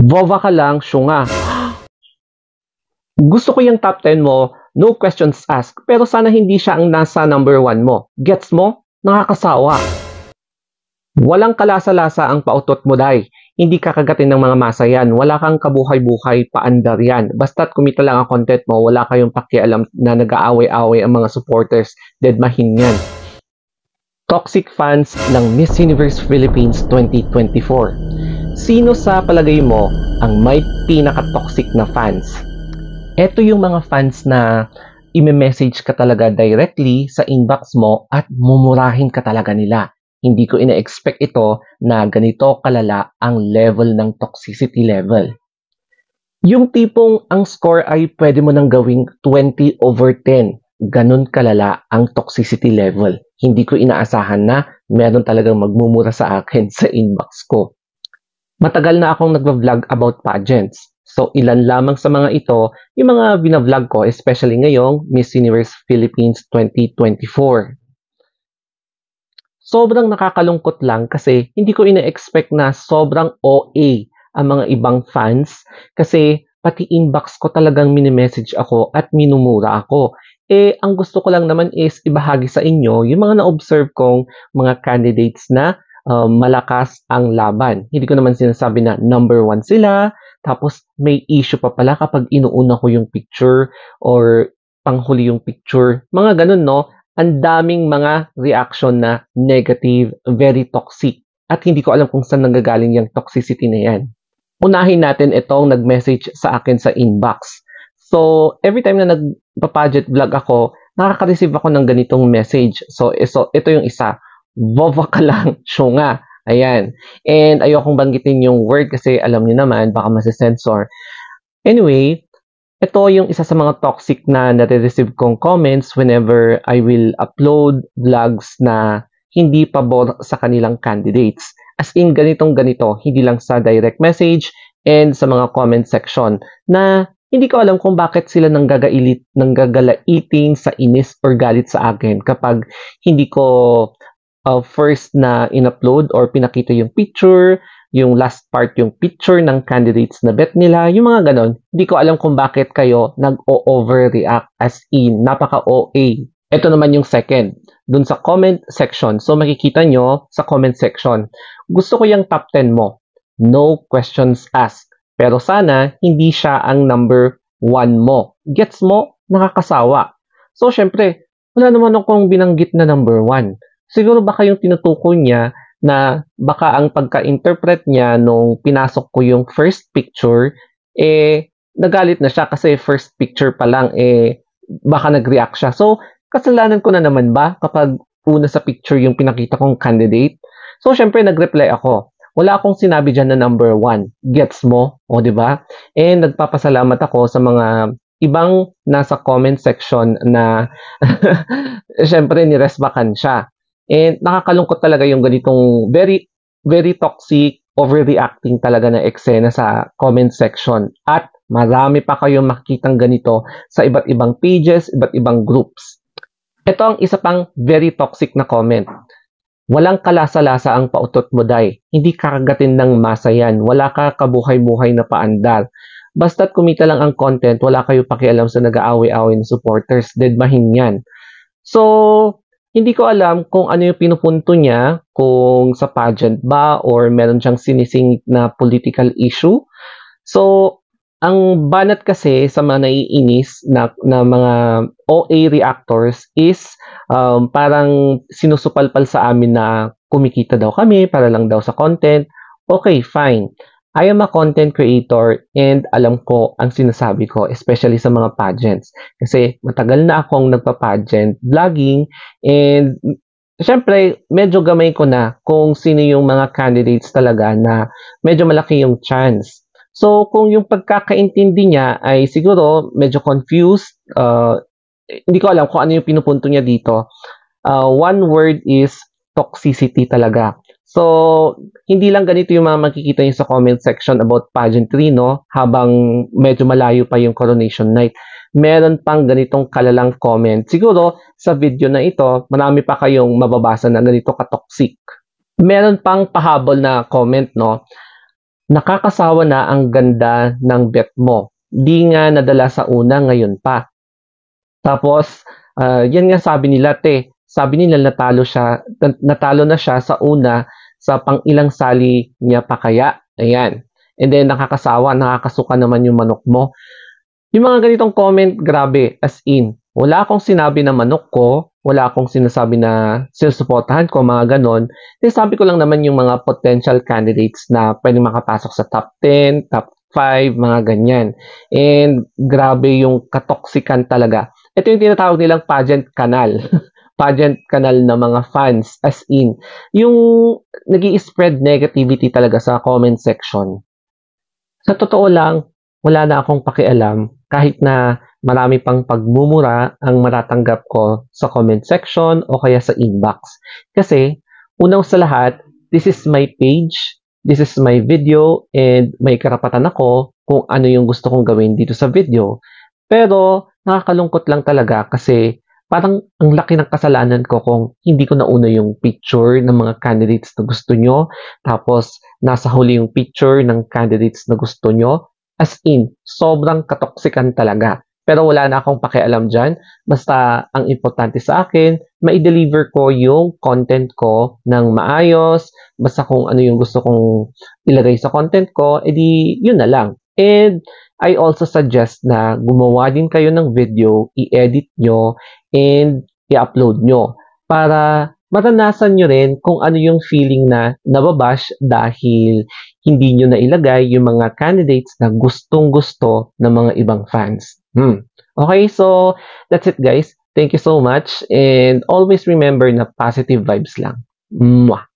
Bova ka lang, syunga. Gusto ko yung top 10 mo, no questions asked, pero sana hindi siya ang nasa number 1 mo. Gets mo? Nakakasawa. Walang kalasa-lasa ang pautot mo, Day. Hindi kakagatin ng mga masa yan. Wala kang kabuhay-buhay, paandar yan. Basta't kumita lang ang content mo, wala kayong pakialam na nag-aaway-away ang mga supporters. Deadmahin yan. Toxic fans ng Miss Universe Philippines 2024. Sino sa palagay mo ang may pinaka-toxic na fans? Ito yung mga fans na i-message ka talaga directly sa inbox mo at mumurahin ka talaga nila. Hindi ko ina-expect ito na ganito kalala ang level ng toxicity level. Yung tipong ang score ay pwede mo nang gawing 20/10. Ganun kalala ang toxicity level. Hindi ko inaasahan na meron talagang magmumura sa akin sa inbox ko. Matagal na akong nagva-vlog about pageants. So, ilan lamang sa mga ito, yung mga binavlog ko, especially ngayong Miss Universe Philippines 2024. Sobrang nakakalungkot lang kasi hindi ko ina-expect na sobrang OA ang mga ibang fans kasi pati inbox ko talagang mini-message ako at minumura ako. Ang gusto ko lang naman is ibahagi sa inyo yung mga na-observe kong mga candidates na malakas ang laban. Hindi ko naman sinasabi na number 1 sila, tapos may issue pa pala kapag inuuna ko yung picture or panghuli yung picture. Mga ganun, no? Ang daming mga reaction na negative, very toxic. At hindi ko alam kung saan nanggagaling yung toxicity na yan. Unahin natin itong nag-message sa akin sa inbox. So, every time na nagpa-pageant vlog ako, nakaka-receive ako ng ganitong message. So ito yung isa. Bova ka lang, syunga. Ayan. And ayokong banggitin yung word kasi alam niyo naman, baka masisensor. Anyway, ito yung isa sa mga toxic na nare-receive kong comments whenever I will upload vlogs na hindi pabor sa kanilang candidates. As in, ganitong-ganito, hindi lang sa direct message and sa mga comment section na hindi ko alam kung bakit sila nanggagalaiting sa inis or galit sa akin kapag hindi ko first na in-upload or pinakita yung picture, yung last part yung picture ng candidates na bet nila, yung mga ganon. Hindi ko alam kung bakit kayo nag-overreact as in, napaka-OA. Ito naman yung second, dun sa comment section. So makikita nyo sa comment section, gusto ko yung top 10 mo. No questions asked. Pero sana, hindi siya ang number 1 mo. Gets mo? Nakakasawa. So syempre, wala naman akong binanggit na number 1. Siguro baka yung tinutukoy niya na baka ang pagka-interpret niya nung pinasok ko yung first picture, nagalit na siya kasi first picture pa lang, baka nag-react siya. So, kasalanan ko na naman ba kapag una sa picture yung pinakita kong candidate? So, syempre, nag-reply ako. Wala akong sinabi dyan na number 1. Gets mo? O, di ba? And nagpapasalamat ako sa mga ibang nasa comment section na syempre, niresbakan siya. And nakakalungkot talaga yung ganitong very, very toxic, overreacting talaga na eksena sa comment section. At marami pa kayong makikitang ganito sa iba't ibang pages, iba't ibang groups. Ito ang isa pang very toxic na comment. Walang kalasa-lasa ang pautot mo, Day. Hindi kakagatin ng masa yan. Wala ka kabuhay-buhay na paandar. Basta't kumita lang ang content, wala kayo pakialam sa nag-aaway-aaway ng supporters. Deadmahin yan. So, hindi ko alam kung ano yung pinupunto niya, kung sa pageant ba or meron siyang sinisingit na political issue. So, ang banat kasi sa mga naiinis na mga OA reactors is parang sinusupalpal sa amin na kumikita daw kami para lang daw sa content. Okay, fine. I am a content creator and alam ko ang sinasabi ko, especially sa mga pageants. Kasi matagal na akong nagpa-pageant, vlogging, and syempre, medyo gamay ko na kung sino yung mga candidates talaga na medyo malaki yung chance. So, kung yung pagkakaintindi niya ay siguro medyo confused, hindi ko alam kung ano yung pinupunto niya dito. One word is toxicity talaga. So, hindi lang ganito yung mga makikita niyo sa comment section about pageantry, no? Habang medyo malayo pa yung coronation night. Meron pang ganitong kalalang comment. Siguro, sa video na ito, marami pa kayong mababasa na ganito ka-toxic. Meron pang pahabol na comment, no? nakakasawa na ang ganda ng bet mo. Di nga nadala sa una, ngayon pa. Tapos, yan nga sabi nila, sabi nila natalo na siya sa una sa pang-ilang sali niya pa kaya. Ayan. And then, nakakasawa, nakakasuka naman yung manok mo. Yung mga ganitong comment, grabe, as in, wala akong sinabi na manok ko, wala akong sinasabi na sinusuportahan ko, mga ganon. Sinasabi ko lang naman yung mga potential candidates na pwedeng makapasok sa top 10, top 5, mga ganyan. And grabe yung katoksikan talaga. Ito yung tinatawag nilang pageant kanal. Pageant kanal na mga fans, as in. Yung nag-i-spread negativity talaga sa comment section. Sa totoo lang, wala na akong pakialam kahit na marami pang pagmumura ang matatanggap ko sa comment section o kaya sa inbox. Kasi, unang sa lahat, this is my page, this is my video, and may karapatan ako kung ano yung gusto kong gawin dito sa video. Pero, nakakalungkot lang talaga kasi parang ang laki ng kasalanan ko kung hindi ko nauna yung picture ng mga candidates na gusto nyo, tapos nasa huli yung picture ng candidates na gusto nyo. As in, sobrang katoksikan talaga. Pero wala na akong pakialam dyan. Basta ang importante sa akin, ma-deliver ko yung content ko ng maayos. Basta kung ano yung gusto kong ilagay sa content ko, edi yun na lang. And I also suggest na gumawa din kayo ng video, i-edit nyo, and i-upload nyo para maranasan nyo rin kung ano yung feeling na nababash dahil hindi nyo nailagay yung mga candidates na gustong-gusto ng mga ibang fans. Okay, so that's it guys. Thank you so much and always remember na positive vibes lang. Mwah!